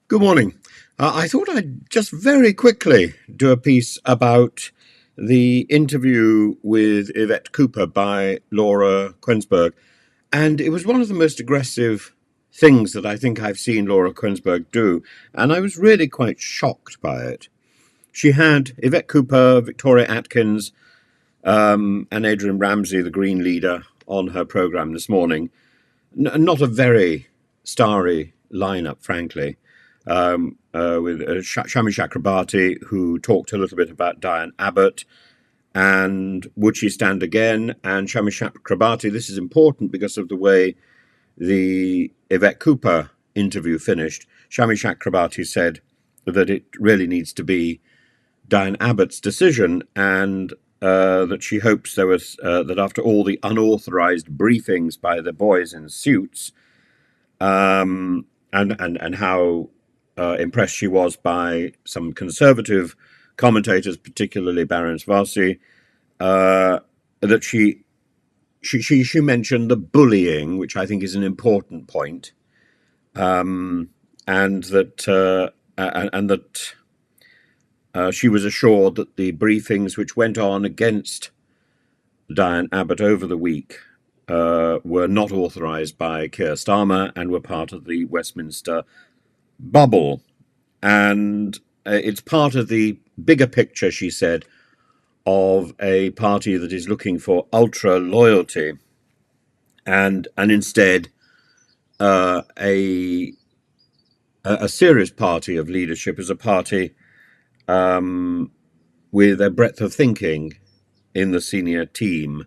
Good morning. I thought I'd just very quickly do a piece about the interview with Yvette Cooper by Laura Kuenssberg. And it was one of the most aggressive things that I think I've seen Laura Kuenssberg do. And I was really quite shocked by it. She had Yvette Cooper, Victoria Atkins, and Adrian Ramsey, the Green leader, on her programme this morning. Not a very starry lineup, frankly. With Shami Chakrabarti, who talked a little bit about Diane Abbott and Would She Stand Again? And Shami Chakrabarti, this is important because of the way the Yvette Cooper interview finished. Shami Chakrabarti said that it really needs to be Diane Abbott's decision, and that she hopes there was that after all the unauthorized briefings by the boys in suits, and how impressed she was by some conservative commentators, particularly Baroness Varsi, that she mentioned the bullying, which I think is an important point, and that she was assured that the briefings which went on against Diane Abbott over the week were not authorised by Keir Starmer and were part of the Westminster bubble. And it's part of the bigger picture, she said, of a party that is looking for ultra loyalty and instead a serious party of leadership is a party with a breadth of thinking in the senior team.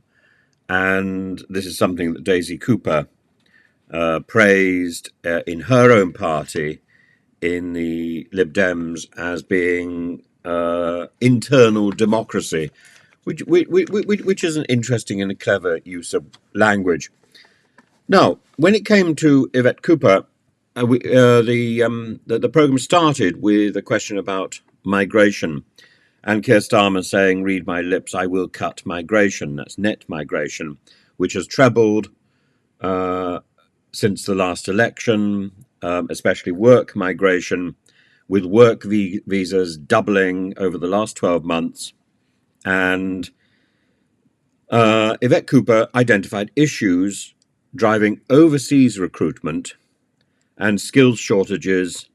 And this is something that Daisy Cooper praised in her own party, in the Lib Dems, as being internal democracy, which is an interesting and a clever use of language. Now, when it came to Yvette Cooper, the programme started with a question about migration, and Keir Starmer saying, "Read my lips, I will cut migration." That's net migration, which has trebled since the last election, especially work migration, with work visas doubling over the last 12 months. And Yvette Cooper identified issues driving overseas recruitment and skills shortages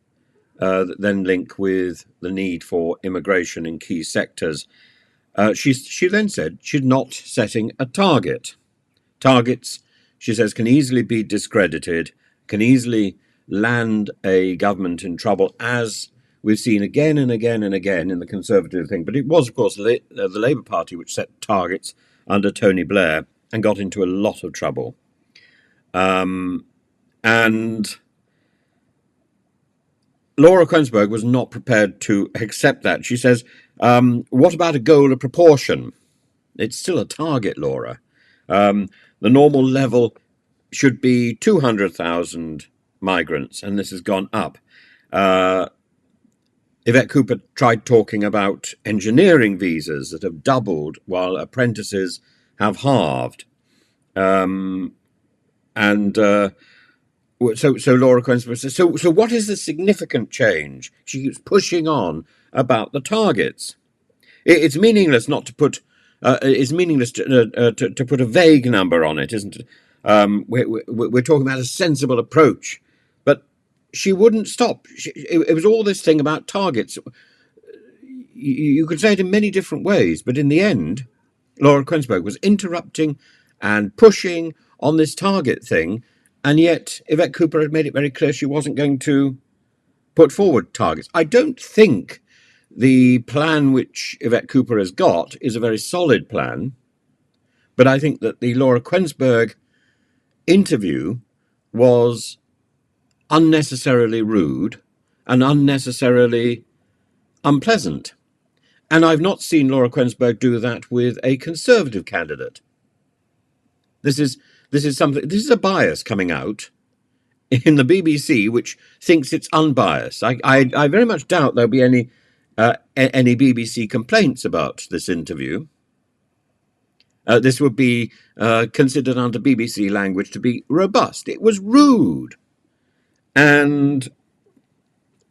that then link with the need for immigration in key sectors. She then said she's not setting a target. Targets, she says, can easily be discredited, can easily land a government in trouble, as we've seen again and again and again in the Conservative thing. But it was, of course, the Labour Party which set targets under Tony Blair and got into a lot of trouble. And Laura Kuenssberg was not prepared to accept that. She says, what about a goal of proportion? It's still a target, Laura. The normal level should be 200,000 migrants, and this has gone up. Yvette Cooper tried talking about engineering visas that have doubled while apprentices have halved. So Laura Kuenssberg says, so what is the significant change? She keeps pushing on about the targets. It's meaningless not to put. It's meaningless to put a vague number on it, isn't it? We're talking about a sensible approach, but she wouldn't stop. It was all this thing about targets. You could say it in many different ways, but in the end, Laura Kuenssberg was interrupting and pushing on this target thing, and yet Yvette Cooper had made it very clear she wasn't going to put forward targets. I don't think the plan which Yvette Cooper has got is a very solid plan, but I think that the Laura Kuenssberg interview was unnecessarily rude and unnecessarily unpleasant. And I've not seen Laura Kuenssberg do that with a Conservative candidate. This is a bias coming out in the BBC, which thinks it's unbiased. I very much doubt there'll be any BBC complaints about this interview. This would be considered under BBC language to be robust. It was rude. And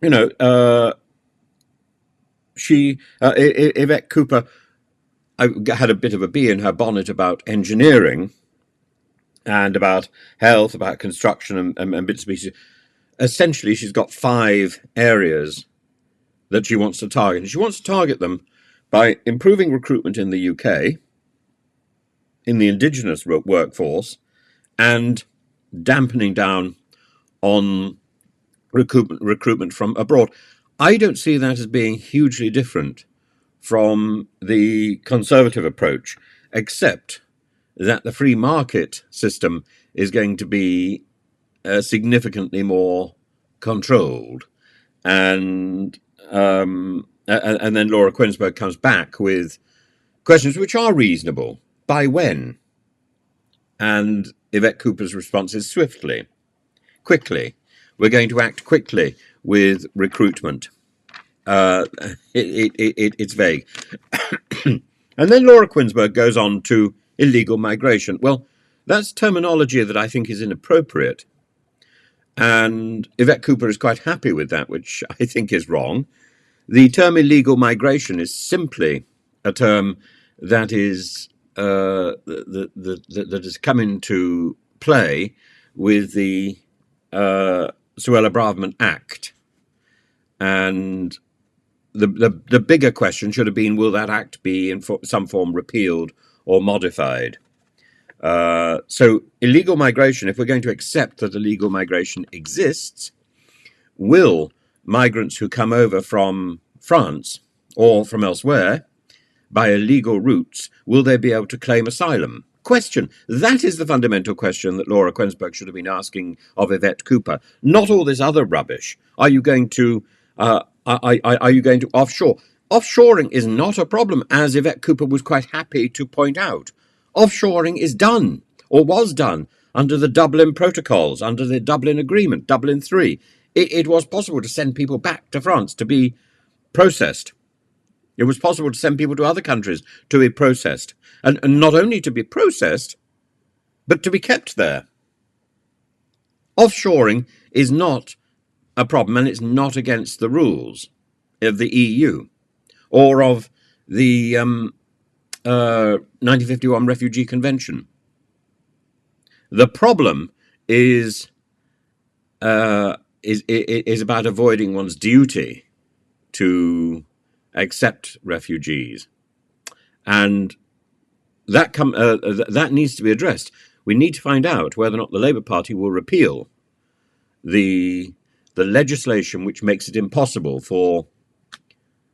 you know, Yvette Cooper, I had a bit of a bee in her bonnet about engineering and about health, about construction and bits and pieces. Essentially, she's got 5 areas that she wants to target. And she wants to target them by improving recruitment in the UK, in the indigenous workforce, and dampening down on recruitment from abroad. I don't see that as being hugely different from the conservative approach, except that the free market system is going to be significantly more controlled. And then Laura Kuenssberg comes back with questions which are reasonable. By when? And Yvette Cooper's response is swiftly, quickly. We're going to act quickly with recruitment. It's vague. And then Laura Kuenssberg goes on to illegal migration. Well, that's terminology that I think is inappropriate. And Yvette Cooper is quite happy with that, which I think is wrong. The term illegal migration is simply a term that is that has come into play with the Suella Braverman Act, and the bigger question should have been: will that act be in some form repealed or modified? So illegal migration, if we're going to accept that illegal migration exists, will migrants who come over from France or from elsewhere by illegal routes, will they be able to claim asylum? Question. That is the fundamental question that Laura Kuenssberg should have been asking of Yvette Cooper, not all this other rubbish. Are you going to offshore? Offshoring is not a problem, as Yvette Cooper was quite happy to point out. Offshoring is done, or was done, under the Dublin Protocols, under the Dublin Agreement, Dublin III. It was possible to send people back to France to be processed. It was possible to send people to other countries to be processed. And not only to be processed, but to be kept there. Offshoring is not a problem, and it's not against the rules of the EU or of the 1951 Refugee Convention. The problem is about avoiding one's duty to accept refugees, and that needs to be addressed. We need to find out whether or not the Labour Party will repeal the legislation which makes it impossible for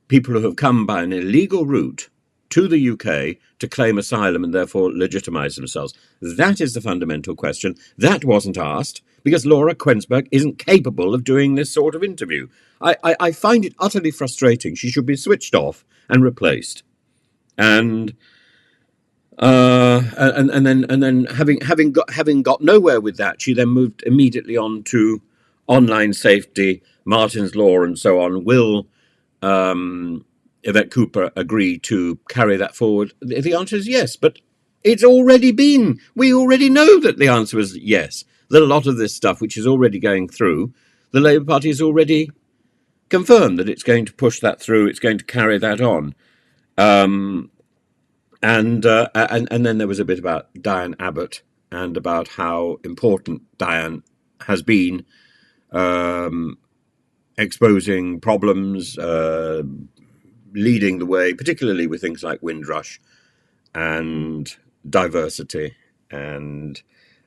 people who have come by an illegal route to the UK to claim asylum and therefore legitimise themselves. That is the fundamental question. That wasn't asked because Laura Kuenssberg isn't capable of doing this sort of interview. I find it utterly frustrating. She should be switched off and replaced. And then having got nowhere with that, she then moved immediately on to online safety, Martin's Law, and so on. Will Yvette Cooper agree to carry that forward? The answer is yes, but it's already been. We already know that the answer is yes. That a lot of this stuff, which is already going through, the Labour Party has already confirmed that it's going to push that through. It's going to carry that on. And then there was a bit about Diane Abbott and about how important Diane has been, exposing problems, leading the way, particularly with things like Windrush and diversity. And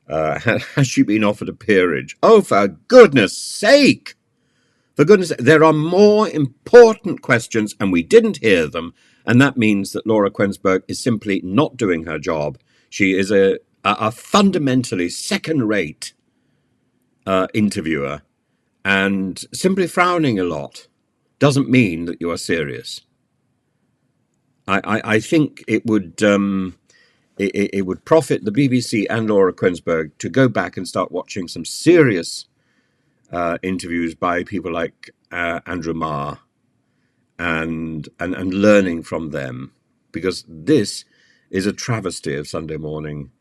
has she been offered a peerage? Oh, for goodness sake! For goodness sake, there are more important questions, and we didn't hear them. And that means that Laura Kuenssberg is simply not doing her job. She is a fundamentally second-rate interviewer, and simply frowning a lot doesn't mean that you are serious. I think it would profit the BBC and Laura Kuenssberg to go back and start watching some serious interviews by people like Andrew Marr, and learning from them, because this is a travesty of Sunday morning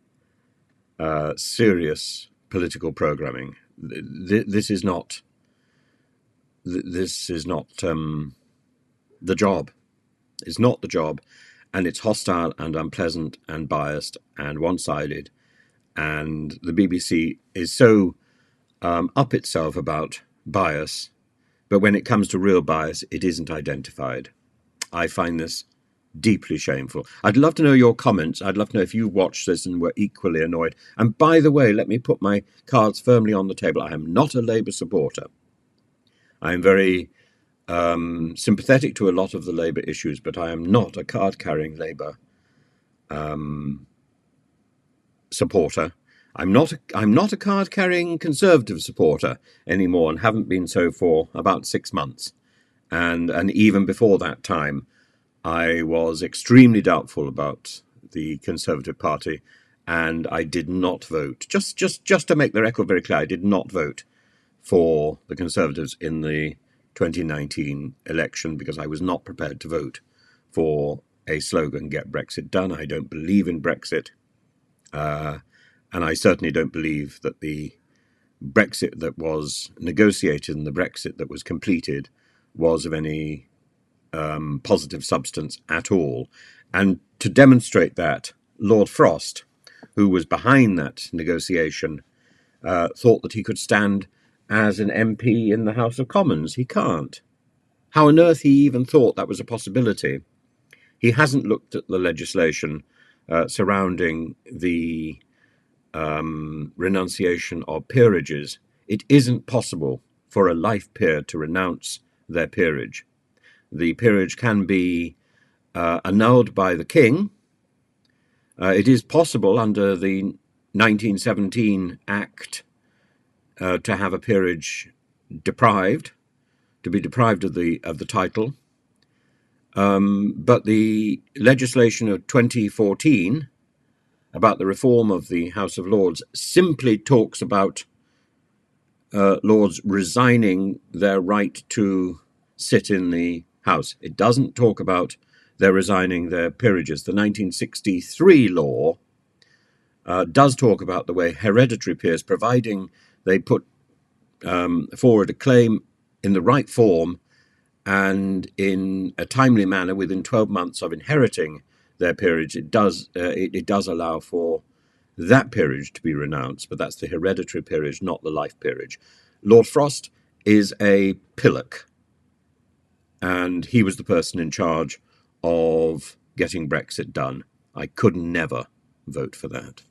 serious political programming. This is not this is not the job. It's not the job, and it's hostile and unpleasant and biased and one-sided. And the BBC is so up itself about bias, but when it comes to real bias, it isn't identified. I find this deeply shameful. I'd love to know your comments. I'd love to know if you watched this and were equally annoyed. And by the way, let me put my cards firmly on the table. I am not a Labour supporter. I am very sympathetic to a lot of the Labour issues, but I am not a card-carrying Labour supporter. I'm not a card-carrying Conservative supporter anymore, and haven't been so for about 6 months. And even before that time, I was extremely doubtful about the Conservative Party, and I did not vote. Just to make the record very clear, I did not vote for the Conservatives in the 2019 election because I was not prepared to vote for a slogan, "Get Brexit Done." I don't believe in Brexit, and I certainly don't believe that the Brexit that was negotiated and the Brexit that was completed was of any positive substance at all. And to demonstrate that, Lord Frost, who was behind that negotiation, thought that he could stand as an MP in the House of Commons. He can't. How on earth he even thought that was a possibility? He hasn't looked at the legislation surrounding the renunciation of peerages. It isn't possible for a life peer to renounce their peerage. The peerage can be annulled by the king. It is possible under the 1917 Act to have a peerage deprived, to be deprived of the title. But the legislation of 2014 about the reform of the House of Lords simply talks about Lords resigning their right to sit in the House. It doesn't talk about their resigning their peerages. The 1963 law does talk about the way hereditary peers, providing they put forward a claim in the right form and in a timely manner within 12 months of inheriting their peerage, it does allow for that peerage to be renounced, but that's the hereditary peerage, not the life peerage. Lord Frost is a pillock, and he was the person in charge of getting Brexit done. I could never vote for that.